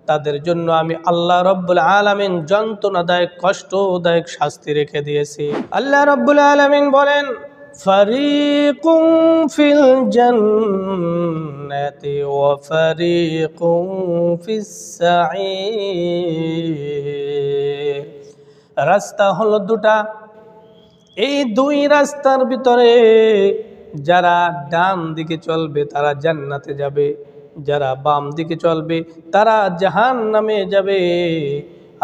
তাদের জন্য আমি আল্লাহ রব্বুল আলামিন যন্ত্রণাদায়ক কষ্টদায়ক শাস্তি রেখে দিয়েছি। আল্লাহ রব্বুল আলামিন বলেন, ফারিকুম ফিল জান্নাতি ওয়া ফারিকুম ফিস সাঈর। রাস্তা হলো দুটা, এই দুই রাস্তার ভিতরে যারা ডান দিকে চলবে তারা জান্নাতে যাবে, যারা বাম দিকে চলবে তারা জাহান্নামে যাবে।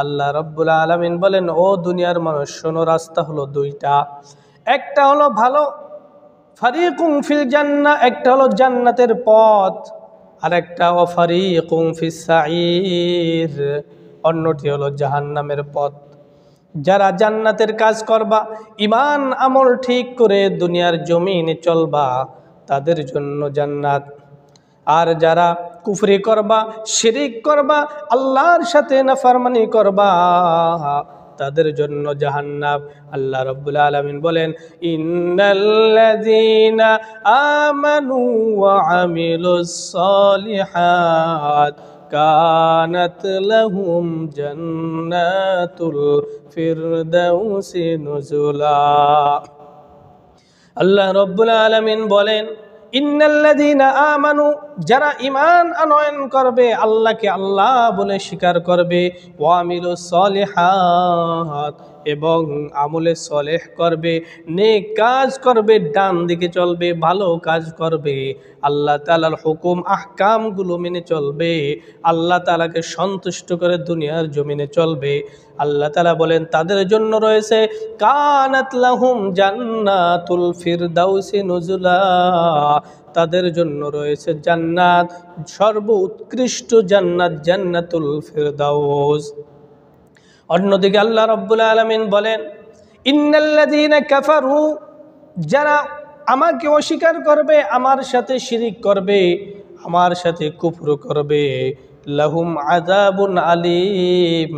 আল্লাহ রাব্বুল আলামিন বলেন, ও দুনিয়ার মানুষ শোনো, রাস্তা হলো দুইটা। একটা হলো ভালো, ফারিকুম ফিল জান্নাহ, একটা হলো জান্নাতের পথ, আর একটা ওয়া ফারিকুম ফিস সাঈর, অন্যটি হলো জাহান্নামের পথ। যারা জান্নাতের কাজ করবা, ঈমান আমল ঠিক করে দুনিয়ার জমিনে চলবা, তাদের জন্য জান্নাত। আর যারা কুফরি করবা, শিরিক করবা, আল্লাহর সাথে নাফরমানি করবা, তাদের জন্য জাহান্নাম। আল্লাহ রাব্বুল আলামিন বলেন, ইন্নাল্লাযীনা আমানু ওয়া আমিলুস সালিহাত কানাত লাহুম জান্নাতুল ফিরদাউসি নুজুলা। আল্লাহ রাব্বুল আলামিন বলেন, ইন্নাল্লাযীনা আমানু, যারা ঈমান আনয়ন করবে, আল্লাহকে আল্লাহ বলে স্বীকার করবে, ওয়া আমিলুস সালিহাত, এবং আমলে সলেহ করবে, নেক কাজ করবে, ডান দিকে চলবে, ভালো কাজ করবে, আল্লাহ তাআলার হুকুম আহকামগুলো মেনে চলবে, আল্লাহ তাআলাকে সন্তুষ্ট করে দুনিয়ার জমিনে চলবে। আল্লাহ তাআলা বলেন, তাদের জন্য রয়েছে কানাত লাহুম জান্নাতুল ফিরদাউসি নুজুলা, তাদের জন্য রয়েছে জান্নাত, সর্বোৎকৃষ্ট জান্নাত, জান্নাতুল ফিরদাউস। অন্যদিকে আল্লাহ রাব্বুল আলামিন বলেন, ইন্নাল্লাযীনা কাফারু, যারা আমাকে অস্বীকার করবে, আমার সাথে শিরিক করবে, আমার সাথে কুফর করবে, লাহুম আযাবুন আলীম,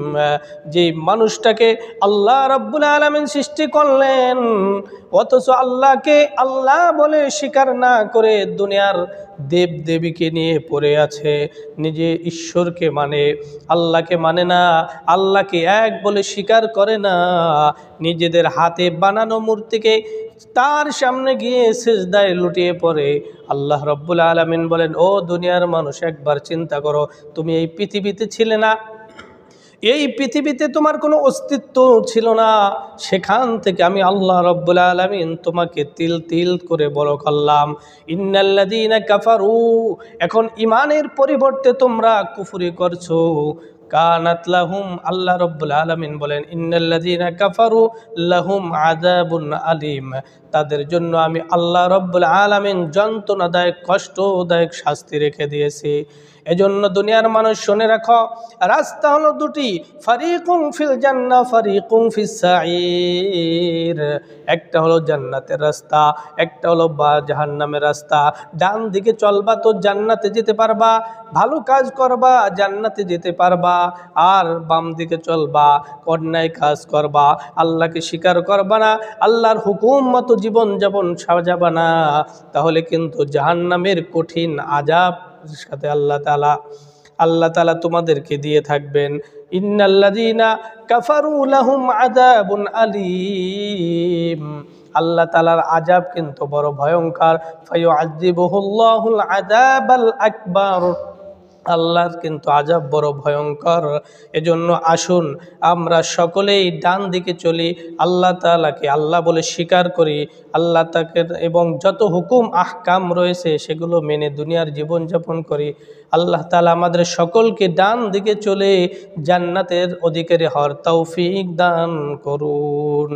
যে মানুষটাকে আল্লাহ রাব্বুল আলামিন সৃষ্টি করলেন, অথচ আল্লাহকে আল্লাহ বলে স্বীকার না করে দুনিয়ার দেব দেবীকে নিয়ে পড়ে আছে, নিজে ঈশ্বরকে মানে, আল্লাহকে মানে না, আল্লাহকে এক বলে স্বীকার করে না, নিজেদের হাতে বানানো মূর্তিকে তার সামনে গিয়ে সিজদায় লুটিয়ে পড়ে। আল্লাহ রাব্বুল আলামিন বলেন, ও দুনিয়ার মানুষ, একবার চিন্তা করো, তুমি এই পৃথিবীতে ছিলে না, এই পৃথিবীতে তোমার কোনো অস্তিত্ব ছিল না, সেখান থেকে আমি আল্লাহ রাব্বুল আলামিন তোমাকে তিল তিল করে বড় করলাম। ইন্নাল্লাযীনা কাফারু, এখন ঈমানের পরিবর্তে তোমরা কুফরি করছো, কানাত লাহুম, আল্লাহ রাব্বুল আলামিন বলেন, ইন্নাল্লাযীনা কাফারু লাহুম আযাবুন আলীম, তাদের জন্য আমি আল্লাহ রাব্বুল আলামিন যন্ত্রণাদায়ক কষ্টদায়ক শাস্তি রেখে দিয়েছি। এজন্য দুনিয়ার মানুষ শুনে রাখো, রাস্তা হলো দুটি, ফারিকুম ফিল জান্নাহ ফারিকুম ফিস সাঈর, একটা হলো জান্নাতের রাস্তা, একটা হলো জাহান্নামের রাস্তা। ডান দিকে চলবা তো জান্নাতে যেতে পারবা, ভালো কাজ করবা জান্নাতে যেতে পারবা, আর বাম দিকে চলবা, অন্যায় কাজ করবা, আল্লাহকে স্বীকার করবা না, আল্লাহর হুকুম মতো জীবন যাপন সাজাবা না, তাহলে কিন্তু জাহান্নামের কঠিন আযাব সাথে আল্লাহ তাআলা তোমাদেরকে দিয়ে থাকবেন। ইন্নাল্লাযীনা কাফারু লাহুম আযাবুন আলীম, আল্লাহ তাআলার আযাব কিন্তু বড় ভয়ঙ্কর। ফায়ুআযিবুহুল্লাহুল আযাবাল আকবার, আল্লাহর কিন্তু আযাব বড় ভয়ঙ্কর। এজন্য আসুন আমরা সকলেই ডান দিকে চলি, আল্লাহ তাআলাকে আল্লাহ বলে স্বীকার করি, আল্লাহ তাকে এবং যত হুকুম আহকাম রয়েছে সেগুলো মেনে দুনিয়ার জীবনযাপন করি। আল্লাহ তাআলা আমাদের সকলকে ডান দিকে চলে জান্নাতের অধিকারী হওয়ার তৌফিক দান করুন।